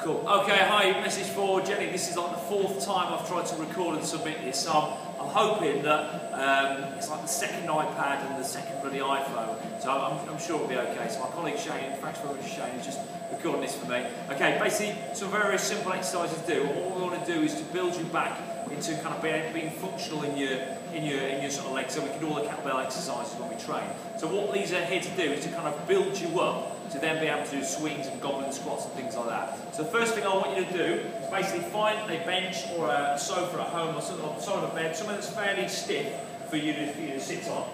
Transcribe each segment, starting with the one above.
Cool. Okay, hi, message for Jenny. This is like the 4th time I've tried to record and submit this, so I'm hoping that it's like the second iPad and the second bloody iPhone, so I'm sure it'll be okay. So my colleague Shane, thanks very much Shane, is just recording this for me. Okay, basically some very simple exercises to do. All we want to do is to build you back into kind of being functional in your sort of legs, so we can do all the kettlebell exercises when we train. So what these are here to do is to kind of build you up to then be able to do swings and goblet squats and things like that. So the first thing I want you to do is basically find a bench or a sofa at home or something on the side of a bed, something that's fairly stiff for you to sit on.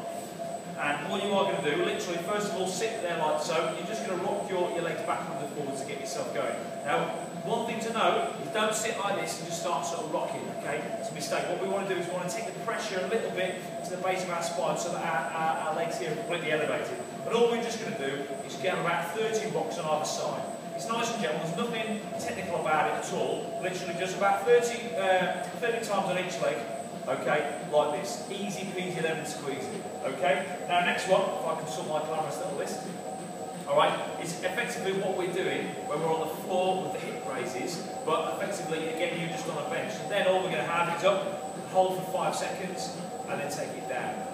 And what you are going to do, literally, first of all, sit there like so. You're just going to rock your legs back and forwards to get yourself going. Now, one thing to know is don't sit like this and just start sort of rocking, okay? It's a mistake. What we want to do is we want to take the pressure a little bit to the base of our spine so that our legs here are completely elevated. And all we're just going to do is get about 30 rocks on either side. It's nice and gentle, there's nothing technical about it at all. Literally just about 30 times on each leg, okay, like this. Easy peasy lemon squeezy, okay? Now next one, if I can sort my glamorous little list. Alright, is effectively what we're doing when we're on the floor with the hip raises, but effectively again you're just on a bench. And then all we're going to have is up, hold for 5 seconds, and then take it down.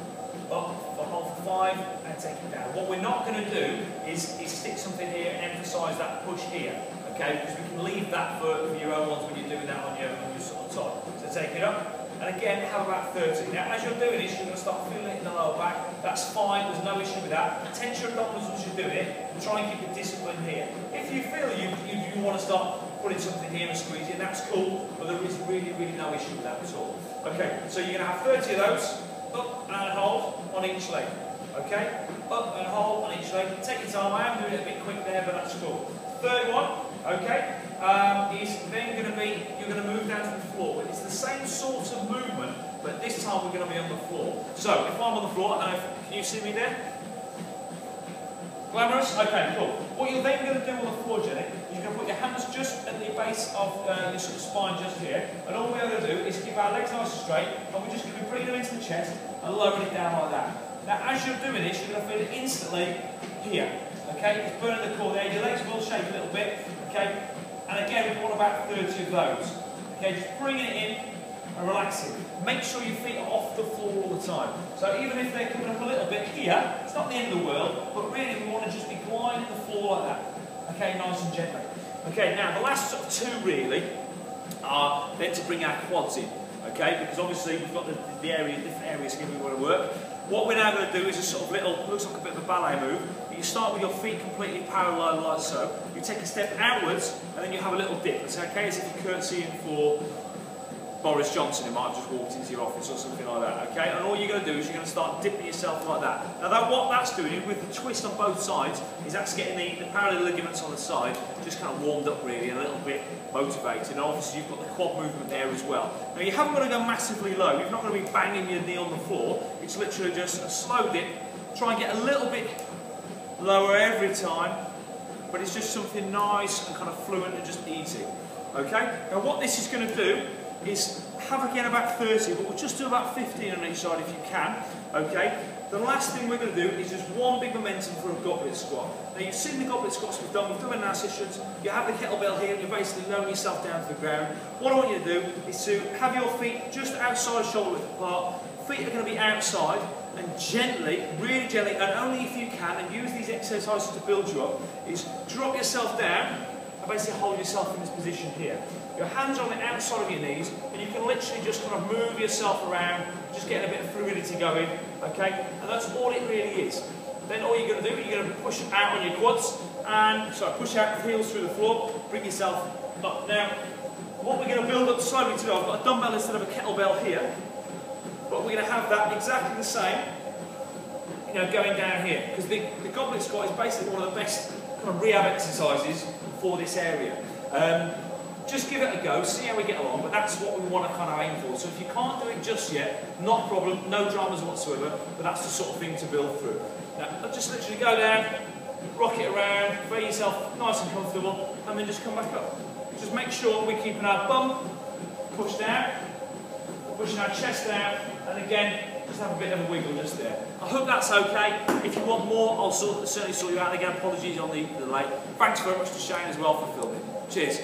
Up, hold for 5, and take it down. What we're not going to do is stick something here and emphasise that push here, okay? Because we can leave that for your own ones when you're doing that on your sort of top. So take it up. And again, have about 30. Now, as you're doing this, you're going to start feeling it in the lower back. That's fine, there's no issue with that. Tense your abdominals as you're doing it, and try and keep the discipline here. If you feel you want to start putting something here and squeezing, that's cool, but there is really no issue with that at all. Okay, so you're going to have 30 of those, up and hold on each leg. Okay, up and hold on each leg. Take your time, I am doing it a bit quick there, but that's cool. Third one, okay, is then going to be, you're going to move down to the floor. It's the same sort of movement, but this time we're going to be on the floor. So, if I'm on the floor, I don't know can you see me there? Glamorous? Okay, cool. What you're then going to do on the floor, Jenny, is you're going to put your hands just at the base of your sort of spine just here, and all we're going to do is keep our legs nice and straight, and we're just going to be bringing them into the chest and lowering it down like that. Now, as you're doing this, you're going to feel it instantly here. Okay, it's burning the core there. Your legs will shake a little bit. Okay, and again, we want about 30 of those. Okay, just bringing it in and relaxing. Make sure your feet are off the floor all the time. So even if they're coming up a little bit here, it's not the end of the world, but really we want to just be gliding the floor like that. Okay, nice and gently. Okay, now the last sort of 2 really are then to bring our quads in. Okay, because obviously we've got the different areas here we want to work. What we're now going to do is a sort of little, looks like a bit of a ballet move. You start with your feet completely parallel like so. You take a step outwards and then you have a little dip. It's okay as if you're curtsying for Boris Johnson, who might have just walked into your office or something like that, okay? And all you're going to do is you're going to start dipping yourself like that. Now what that's doing with the twist on both sides is that's getting the parallel ligaments on the side just kind of warmed up really and a little bit motivated. And obviously you've got the quad movement there as well. Now you haven't got to go massively low. You're not going to be banging your knee on the floor. It's literally just a slow dip. Try and get a little bit lower every time, but it's just something nice and kind of fluent and just easy. Okay? Now what this is going to do is have again about 30, but we'll just do about 15 on each side if you can. Okay? The last thing we're going to do is just one big momentum for a goblet squat. Now you've seen the goblet squats we've done in our sessions. You have the kettlebell here and you're basically lowering yourself down to the ground. What I want you to do is to have your feet just outside shoulder width apart. Feet are going to be outside, and gently, really gently, and only if you can, and use these exercises to build you up, is drop yourself down and basically hold yourself in this position here. Your hands are on the outside of your knees, and you can literally just kind of move yourself around, just getting a bit of fluidity going, okay? And that's all it really is. Then all you're going to do, you're going to push out on your quads, and push out the heels through the floor, bring yourself up. Now, what we're going to build up slowly today, I've got a dumbbell instead of a kettlebell here, but we're going to have that exactly the same, going down here, because the goblet squat is basically one of the best kind of rehab exercises for this area. Just give it a go, see how we get along, but that's what we want to kind of aim for. So if you can't do it just yet, not a problem, no dramas whatsoever, but that's the sort of thing to build through. Now, just literally go down, rock it around, make yourself nice and comfortable, and then just come back up. Just make sure we're keeping our bum pushed down, pushing our chest out, and again, just have a bit of a wiggle just there. I hope that's okay. If you want more, I'll certainly sort you out. Again, apologies on the delay. Thanks very much to Shane as well for filming. Cheers.